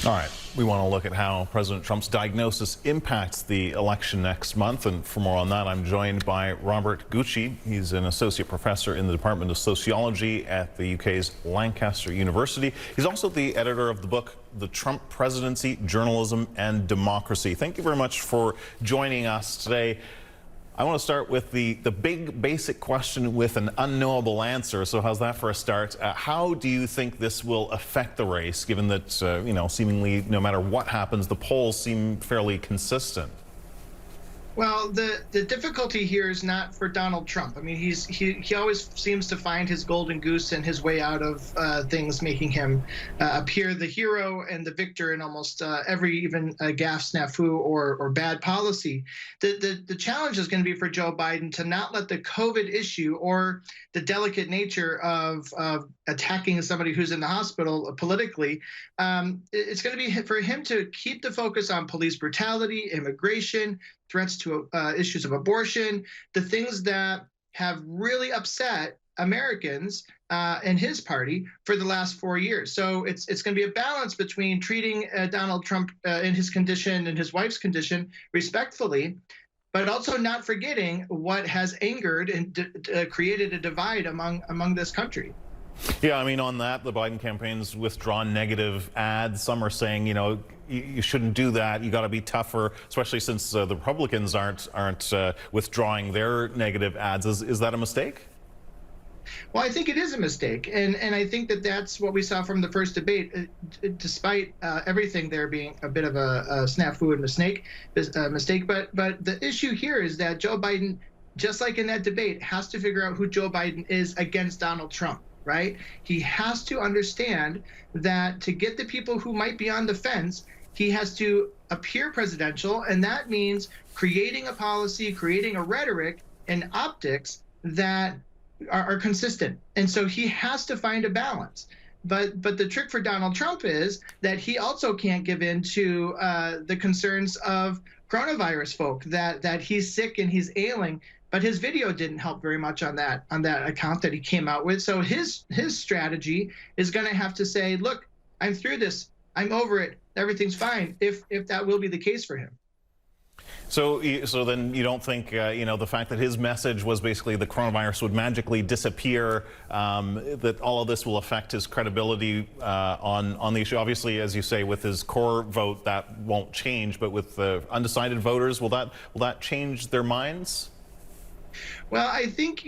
All right, we want to look at how President Trump's diagnosis impacts the election next month. And for more on that, I'm joined by Robert Gutsche. He's an associate professor in the Department of Sociology at the UK's Lancaster University. He's also the editor of the book, The Trump Presidency, Journalism and Democracy. Thank you very much for joining us today. I want to start with the big basic question with an unknowable answer. So how's that for a start? How do you think this will affect the race, given that, seemingly no matter what happens, the polls seem fairly consistent? Well, the difficulty here is not for Donald Trump. I mean, he always seems to find his golden goose and his way out of things, making him appear the hero and the victor in almost every even gaffe, snafu, or bad policy. The challenge is going to be for Joe Biden to not let the COVID issue or the delicate nature of attacking somebody who's in the hospital politically. It's going to be for him to keep the focus on police brutality, immigration, threats to issues of abortion, the things that have really upset Americans and his party for the last 4 years. So it's going to be a balance between treating Donald Trump in his condition and his wife's condition respectfully, but also not forgetting what has angered and created a divide among this country. Yeah, I mean, on that, the Biden campaign's withdrawn negative ads. Some are saying, you shouldn't do that. You got to be tougher, especially since the Republicans aren't withdrawing their negative ads. Is that a mistake? Well, I think it is a mistake, and I think that's what we saw from the first debate. Despite everything there being a bit of a snafu and mistake, but the issue here is that Joe Biden, just like in that debate, has to figure out who Joe Biden is against Donald Trump. Right? He has to understand that to get the people who might be on the fence, he has to appear presidential, and that means creating a policy, creating a rhetoric and optics that are consistent. And so he has to find a balance. But the trick for Donald Trump is that he also can't give in to the concerns of coronavirus folk, that he's sick and he's ailing. But his video didn't help very much on that account that he came out with. So his strategy is going to have to say, look, I'm through this. I'm over it. Everything's fine, if that will be the case for him. So then you don't think, the fact that his message was basically the coronavirus would magically disappear, that all of this will affect his credibility on the issue? Obviously, as you say, with his core vote, that won't change. But with the undecided voters, will that change their minds? Well, I think,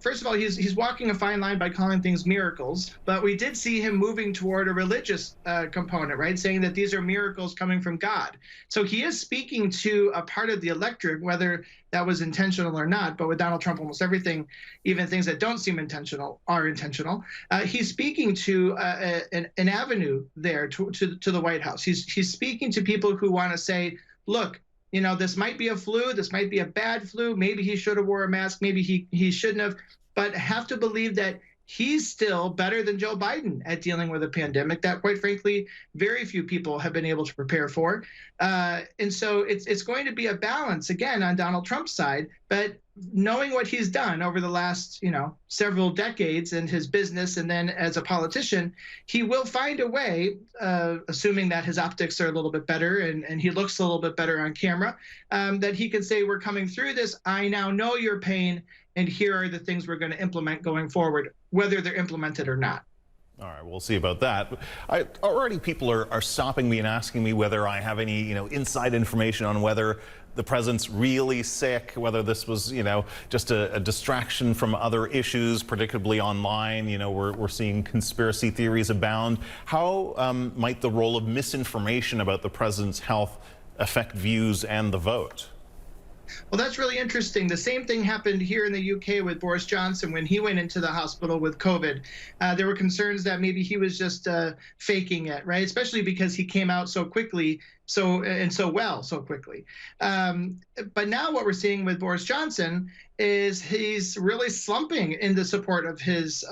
first of all, he's walking a fine line by calling things miracles, but we did see him moving toward a religious component, right? Saying that these are miracles coming from God. So he is speaking to a part of the electorate, whether that was intentional or not. But with Donald Trump, almost everything, even things that don't seem intentional, are intentional. He's speaking to an avenue there to the White House. He's speaking to people who want to say, look, this might be a flu. This might be a bad flu. Maybe he should have wore a mask. Maybe he shouldn't have. But have to believe that he's still better than Joe Biden at dealing with a pandemic that, quite frankly, very few people have been able to prepare for. And so it's going to be a balance, again, on Donald Trump's side. But knowing what he's done over the last, several decades in his business and then as a politician, he will find a way, assuming that his optics are a little bit better and he looks a little bit better on camera, that he can say, we're coming through this. I now know your pain, and here are the things we're going to implement going forward, whether they're implemented or not. All right, we'll see about that. Already people are stopping me and asking me whether I have any, inside information on whether the president's really sick, whether this was, just a distraction from other issues, predictably online. We're seeing conspiracy theories abound. How might the role of misinformation about the president's health affect views and the vote? Well, that's really interesting. The same thing happened here in the UK with Boris Johnson when he went into the hospital with COVID. There were concerns that maybe he was just faking it, right? Especially because he came out so quickly, so well so quickly. But now what we're seeing with Boris Johnson is he's really slumping in the support of his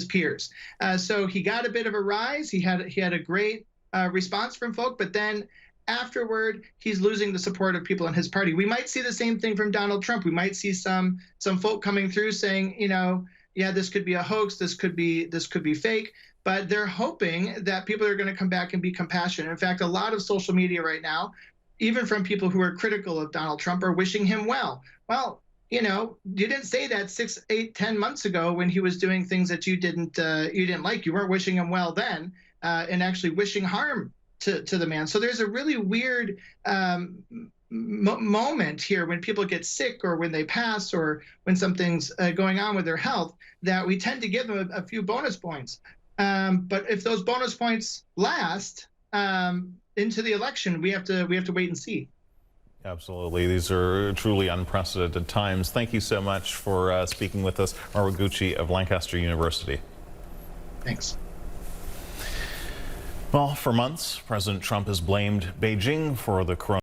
peers. So he got a bit of a rise. He had a great response from folk, but then afterward, he's losing the support of people in his party. We might see the same thing from Donald Trump. We might see some folk coming through saying, yeah, this could be a hoax, this could be fake. but they're hoping that people are going to come back and be compassionate. In fact, a lot of social media right now, even from people who are critical of Donald Trump, are wishing him well. Well, you didn't say that 6, 8, 10 months ago when he was doing things that you didn't like. You weren't wishing him well then, and actually wishing harm to the man. So there's a really weird moment here when people get sick or when they pass or when something's going on with their health, that we tend to give them a few bonus points. But if those bonus points last into the election, we have to wait and see. Absolutely. These are truly unprecedented times. Thank you so much for speaking with us, Robert Gutsche of Lancaster University. Thanks. Well, for months, President Trump has blamed Beijing for the coronavirus.